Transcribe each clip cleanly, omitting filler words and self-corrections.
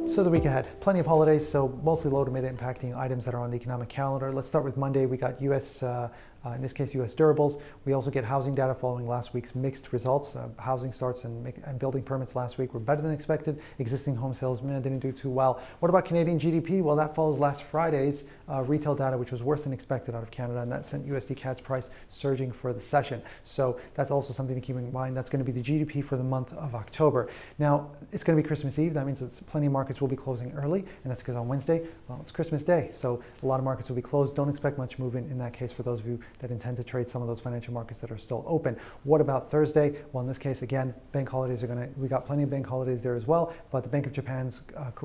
So the week ahead, plenty of holidays, so mostly low to mid impacting items that are on the economic calendar. Let's start with Monday. We got U.S. In this case, U.S. durables. We also get housing data following last week's mixed results. Housing starts and building permits last week were better than expected. Existing home sales didn't do too well. What about Canadian GDP? Well, that follows last Friday's retail data, which was worse than expected out of Canada, and that sent USD CAD's price surging for the session. So that's also something to keep in mind. That's going to be the GDP for the month of October. Now, it's going to be Christmas Eve. That means that plenty of markets will be closing early, and that's because on Wednesday, well, it's Christmas Day. So a lot of markets will be closed. Don't expect much movement in that case for those of you that intend to trade some of those financial markets that are still open. What about Thursday? Well, in this case, again, bank holidays we got plenty of bank holidays there as well, but the Bank of Japan's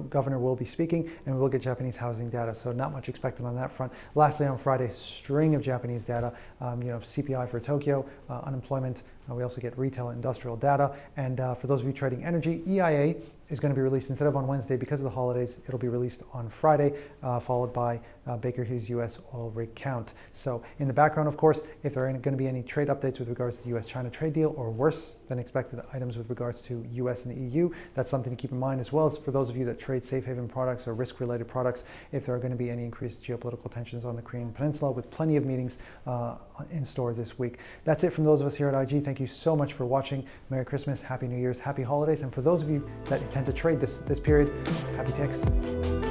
governor will be speaking, and we will get Japanese housing data. So not much expected on that front. Lastly, on Friday, string of Japanese data, CPI for Tokyo, unemployment. We also get retail and industrial data. And for those of you trading energy, EIA is going to be released instead of on Wednesday because of the holidays. It'll be released on Friday, followed by Baker Hughes U.S. oil rig count. So in the background, of course, if there are going to be any trade updates with regards to the U.S.-China trade deal or worse than expected items with regards to U.S. and the EU, that's something to keep in mind, as well as for those of you that trade safe haven products or risk-related products, if there are going to be any increased geopolitical tensions on the Korean Peninsula, with plenty of meetings in store this week. That's it from those of us here at IG. Thank you so much for watching. Merry Christmas, Happy New Year's, Happy Holidays, and for those of you that intend to trade this period, happy ticks.